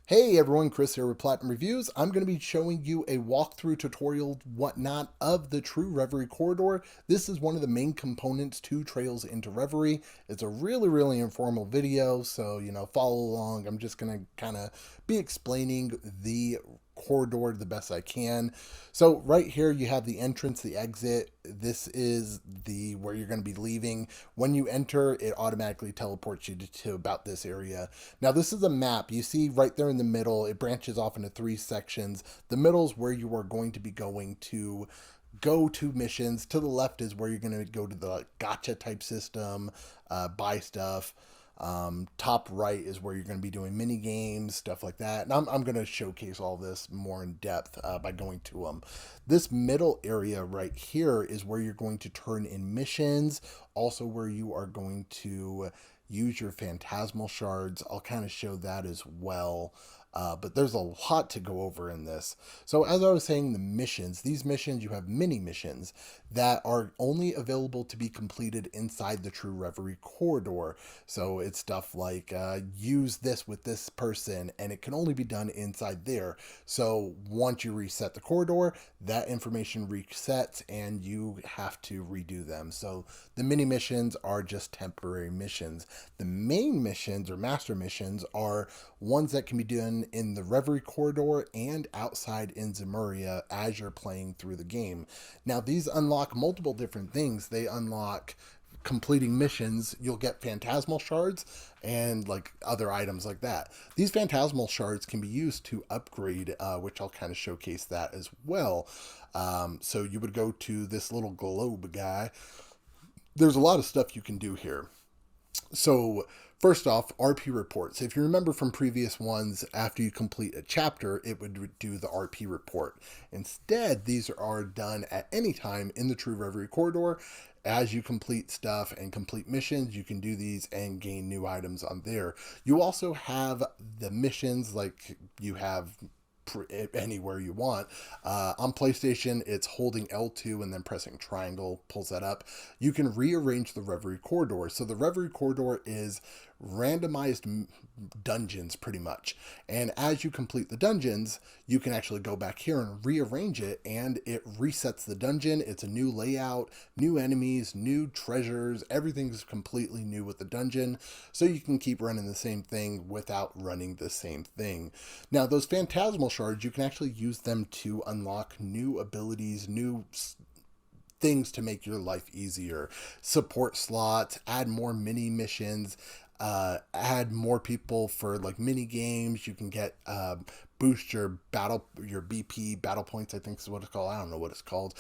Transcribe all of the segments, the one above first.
Hey everyone, Chris here with Platinum Reviews. I'm going to be showing you a walkthrough tutorial, whatnot, of the True Reverie Corridor. This is one of the main components to Trails into Reverie. It's a really informal video, so, follow along. I'm just going to kind of be explaining the corridor the best I can. So right here you have the entrance, the exit. This is the where you're going to be leaving. When you enter, it automatically teleports you to about this area. Now this is a map. You see right there in the middle, it branches off into three sections. The middle is where you are going to be going to go to missions. To the left is where you're going to go to the gotcha type system, buy stuff. Top right is where you're going to be doing mini games, stuff like that. And I'm going to showcase all this more in depth by going to them. This middle area right here is where you're going to turn in missions, also where you are going to use your phantasmal shards. I'll kind of show that as well. But there's a lot to go over in this. So as I was saying, the missions, these missions, you have mini missions that are only available to be completed inside the True Reverie Corridor. So it's stuff like use this with this person, and it can only be done inside there. So once you reset the corridor, that information resets and you have to redo them. So the mini missions are just temporary missions. The main missions or master missions are ones that can be done in the Reverie Corridor and outside in Zemuria as you're playing through the game. Now, these unlock multiple different things. They unlock completing missions. You'll get phantasmal shards and like other items like that. These phantasmal shards can be used to upgrade, which I'll kind of showcase that as well. So you would go to this little globe guy. There's a lot of stuff you can do here. So, first off, RP reports. If you remember from previous ones, after you complete a chapter, it would do the RP report. Instead, these are done at any time in the True Reverie Corridor. As you complete stuff and complete missions, you can do these and gain new items on there. You also have the missions, like you have anywhere you want. On PlayStation, it's holding L2 and then pressing triangle pulls that up. You can rearrange the Reverie Corridor. So the Reverie Corridor is randomized dungeons pretty much. And as you complete the dungeons, you can actually go back here and rearrange it and it resets the dungeon. It's a new layout, new enemies, new treasures. Everything's completely new with the dungeon. So you can keep running the same thing without running the same thing. Now, those phantasmal shards, you can actually use them to unlock new abilities, new things to make your life easier. Support slots, add more mini missions, add more people for like mini games. You can get boost your BP battle points, I think is what it's called. I don't know what it's called.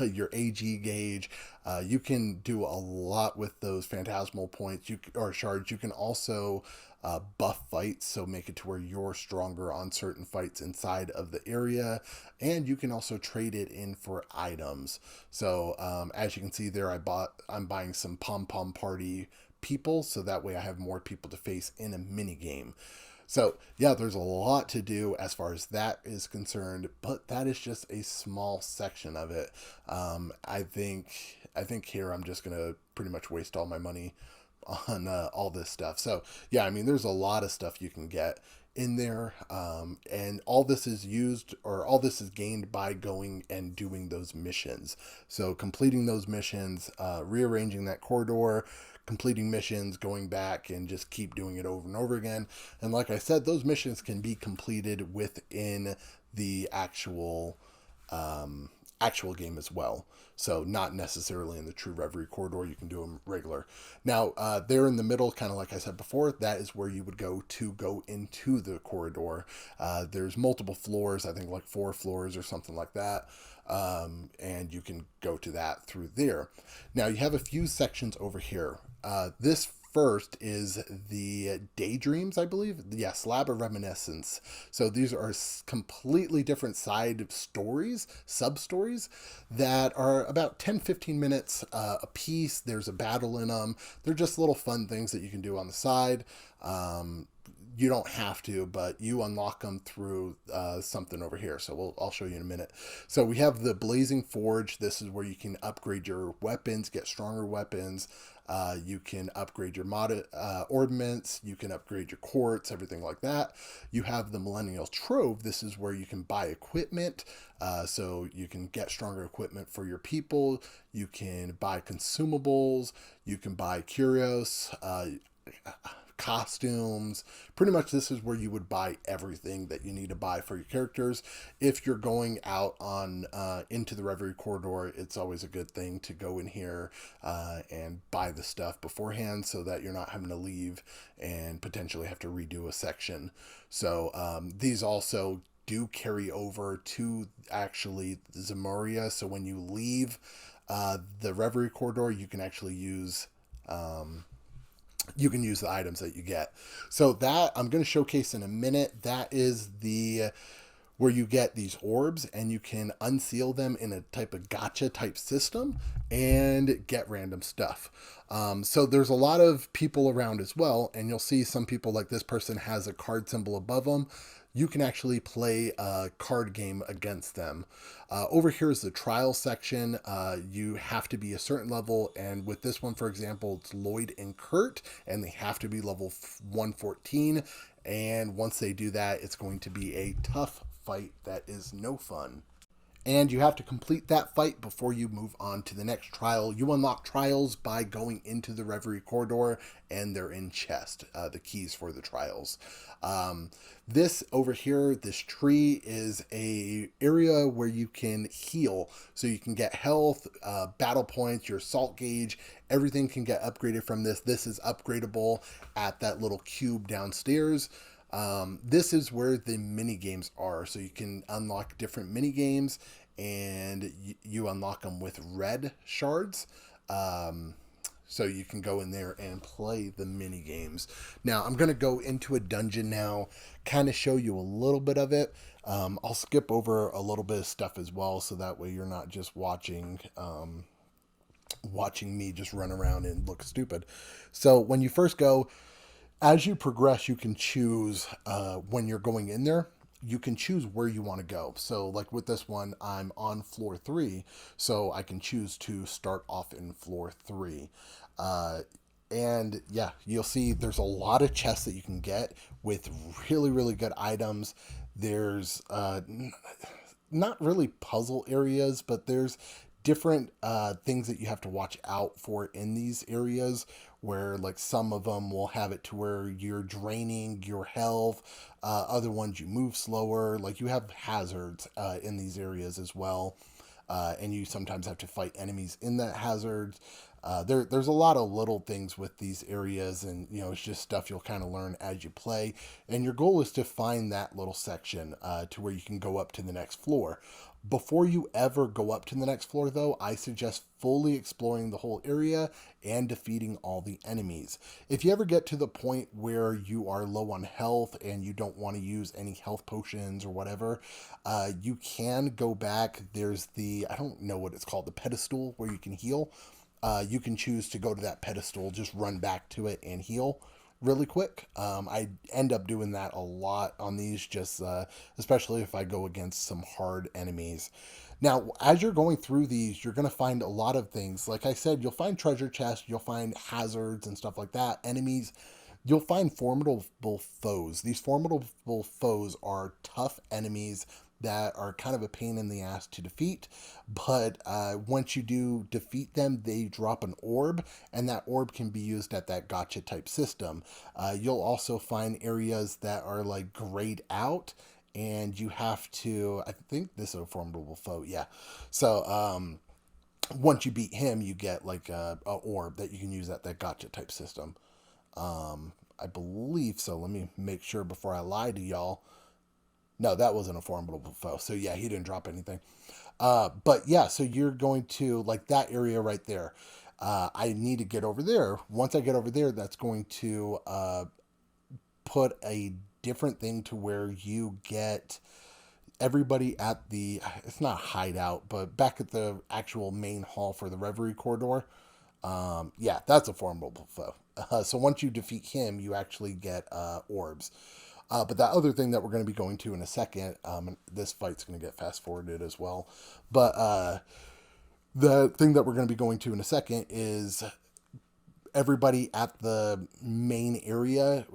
Your AG gauge. You can do a lot with those phantasmal points or shards. You can also buff fights, so make it to where you're stronger on certain fights inside of the area, and you can also trade it in for items. So as you can see there, I'm buying some pom pom party people, so that way I have more people to face in a mini game. So yeah, there's a lot to do as far as that is concerned, but that is just a small section of it. I think here I'm just gonna pretty much waste all my money on all this stuff. So yeah, I mean, there's a lot of stuff you can get in there, and all this is used or all this is gained by going and doing those missions. So completing those missions, rearranging that corridor, completing missions, going back and just keep doing it over and over again. And like I said, those missions can be completed within the actual game as well. So not necessarily in the True Reverie Corridor, you can do them regular. Now, there in the middle, kind of like I said before, that is where you would go to go into the corridor. There's multiple floors, I think like 4 floors or something like that. And you can go to that through there. Now you have a few sections over here. This first is the Daydreams, I believe. Yeah, Slab of Reminiscence. So these are completely different side stories, sub stories, that are about 10-15 minutes a piece. There's a battle in them. They're just little fun things that you can do on the side. You don't have to, but you unlock them through something over here. So I'll show you in a minute. So we have the Blazing Forge. This is where you can upgrade your weapons, get stronger weapons. You can upgrade your ordnance. You can upgrade your quartz, everything like that. You have the Millennial Trove. This is where you can buy equipment. So you can get stronger equipment for your people. You can buy consumables. You can buy curios. Costumes. Pretty much this is where you would buy everything that you need to buy for your characters. If you're going out on into the Reverie Corridor, it's always a good thing to go in here and buy the stuff beforehand so that you're not having to leave and potentially have to redo a section. So these also do carry over to actually Zemuria. So when you leave the Reverie Corridor, you can actually use the items that you get. So that I'm going to showcase in a minute. That is the where you get these orbs and you can unseal them in a type of gacha type system and get random stuff. So there's a lot of people around as well, and you'll see some people like this person has a card symbol above them. You can actually play a card game against them. Over here is the trial section. You have to be a certain level, and with this one, for example, it's Lloyd and Kurt, and they have to be level 114. And once they do that, it's going to be a tough fight that is no fun. And you have to complete that fight before you move on to the next trial. You unlock trials by going into the Reverie Corridor, and they're in chest, the keys for the trials. This over here, this tree, is a area where you can heal. So you can get health, battle points, your salt gauge, everything can get upgraded from this. This is upgradable at that little cube downstairs. This is where the mini games are, so you can unlock different mini games, and you unlock them with red shards. So you can go in there and play the mini games. Now I'm going to go into a dungeon now, kind of show you a little bit of it. I'll skip over a little bit of stuff as well, so that way you're not just watching me just run around and look stupid. So when you first go, as you progress, you can choose when you're going in there, you can choose where you want to go. So like with this one, I'm on floor 3, so I can choose to start off in floor 3. And yeah, you'll see there's a lot of chests that you can get with really, really good items. There's not really puzzle areas, but there's different things that you have to watch out for in these areas, where like some of them will have it to where you're draining your health, other ones you move slower. Like you have hazards in these areas as well, and you sometimes have to fight enemies in that hazard. There's a lot of little things with these areas, and it's just stuff you'll kind of learn as you play. And your goal is to find that little section to where you can go up to the next floor. Before you ever go up to the next floor, though, I suggest fully exploring the whole area and defeating all the enemies. If you ever get to the point where you are low on health and you don't want to use any health potions or whatever, you can go back. There's I don't know what it's called, the pedestal where you can heal. You can choose to go to that pedestal, just run back to it and heal really quick. I end up doing that a lot on these, just especially if I go against some hard enemies. Now, as you're going through these, you're going to find a lot of things. Like I said, you'll find treasure chests, you'll find hazards and stuff like that, enemies. You'll find formidable foes. These formidable foes are tough enemies that are kind of a pain in the ass to defeat, but once you do defeat them, they drop an orb, and that orb can be used at that gotcha type system. You'll also find areas that are like grayed out, and you have to, I think this is a formidable foe, yeah. So once you beat him, you get like a orb that you can use at that gotcha type system. I believe so. Let me make sure before I lie to y'all. No, that wasn't a formidable foe. So yeah, he didn't drop anything. But yeah, so you're going to like that area right there. I need to get over there. Once I get over there, that's going to put a different thing to where you get everybody at it's not a hideout, but back at the actual main hall for the Reverie Corridor. Yeah, that's a formidable foe. So once you defeat him, you actually get orbs. But that other thing that we're going to be going to in a second, this fight's going to get fast forwarded as well. But the thing that we're going to be going to in a second is everybody at the main area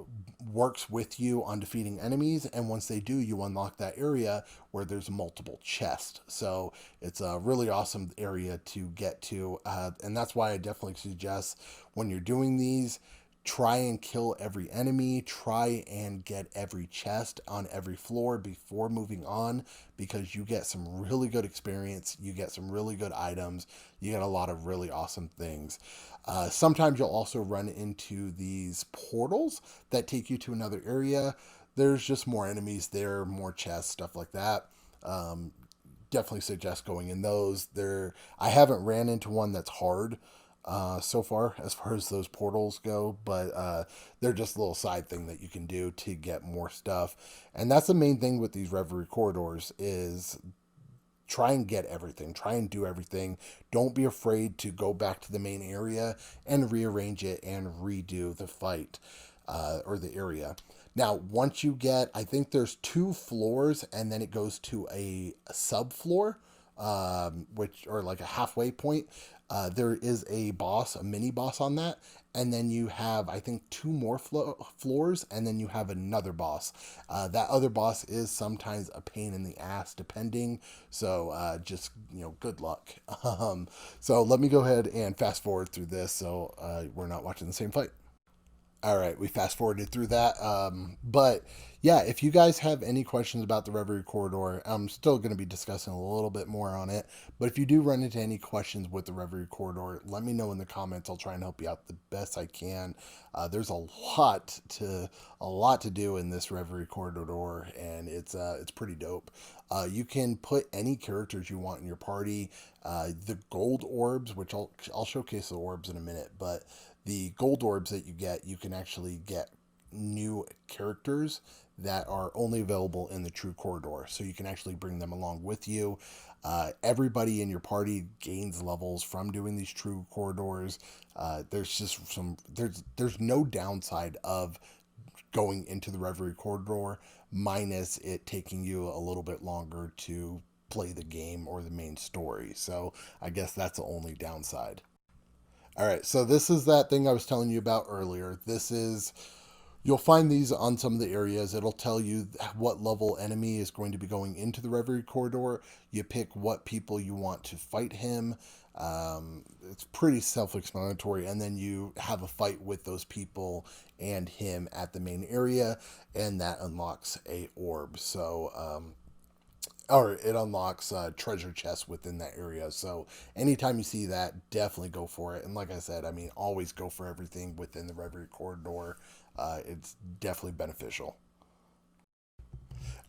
works with you on defeating enemies, and once they do, you unlock that area where there's multiple chests. So it's a really awesome area to get to, and that's why I definitely suggest when you're doing these, try and kill every enemy, try and get every chest on every floor before moving on, because you get some really good experience, you get some really good items, you get a lot of really awesome things. Sometimes you'll also run into these portals that take you to another area. There's just more enemies there, more chests, stuff like that. Definitely suggest going in those. I haven't ran into one that's hard so far as those portals go, but they're just a little side thing that you can do to get more stuff. And that's the main thing with these Reverie Corridors is try and get everything, try and do everything. Don't be afraid to go back to the main area and rearrange it and redo the fight or the area. Now, once you get, I think there's 2 floors, and then it goes to a subfloor, which, or like a halfway point. There is a boss, a mini boss on that, and then you have, I think, 2 more floors, and then you have another boss. That other boss is sometimes a pain in the ass, depending. So just, good luck. So let me go ahead and fast forward through this, so we're not watching the same fight. All right, we fast forwarded through that. But yeah, if you guys have any questions about the Reverie Corridor, I'm still going to be discussing a little bit more on it. But if you do run into any questions with the Reverie Corridor, let me know in the comments. I'll try and help you out the best I can. There's a lot to do in this Reverie Corridor, and it's pretty dope. You can put any characters you want in your party. The gold orbs, which I'll showcase the orbs in a minute, but the gold orbs that you get, you can actually get new characters that are only available in the True Corridor. So you can actually bring them along with you. Everybody in your party gains levels from doing these True Corridors. There's no downside of going into the Reverie Corridor, minus it taking you a little bit longer to play the game or the main story. So I guess that's the only downside. All right, so this is that thing I was telling you about earlier. You'll find these on some of the areas. It'll tell you what level enemy is going to be going into the Reverie Corridor. You pick what people you want to fight him. It's pretty self-explanatory, and then you have a fight with those people and him at the main area, and that unlocks a orb. Or it unlocks treasure chests within that area. So anytime you see that, definitely go for it. And like I said, always go for everything within the Reverie Corridor. It's definitely beneficial.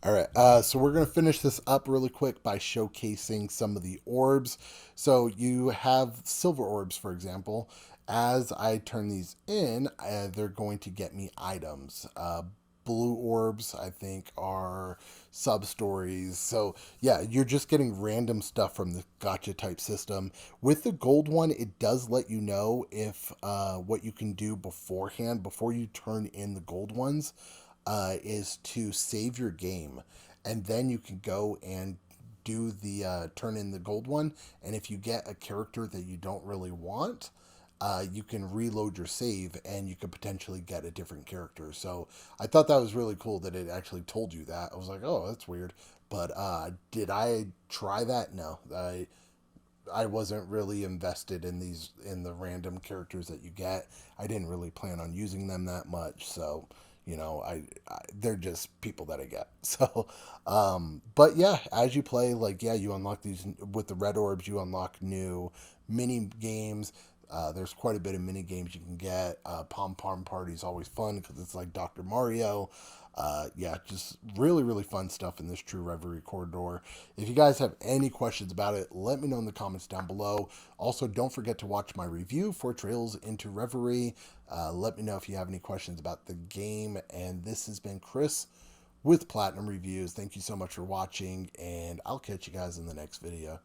All right, so we're going to finish this up really quick by showcasing some of the orbs. So you have silver orbs, for example. As I turn these in, they're going to get me items. Blue orbs, I think, are sub stories. So yeah, you're just getting random stuff from the gotcha type system. With the gold one, it does let you know if what you can do beforehand, before you turn in the gold ones, is to save your game, and then you can go and do the turn in the gold one. And if you get a character that you don't really want, you can reload your save and you could potentially get a different character. So I thought that was really cool that it actually told you that. I was like, oh, that's weird. But did I try that? No, I wasn't really invested in the random characters that you get. I didn't really plan on using them that much. So they're just people that I get. So, but yeah, as you play, like, yeah, you unlock these with the red orbs. You unlock new mini games. There's quite a bit of mini games you can get. Pom Pom Party is always fun because it's like Dr. Mario. Yeah, just really, really fun stuff in this True Reverie Corridor. If you guys have any questions about it, let me know in the comments down below. Also, don't forget to watch my review for Trails into Reverie. Let me know if you have any questions about the game. And this has been Chris with Platinum Reviews. Thank you so much for watching, and I'll catch you guys in the next video.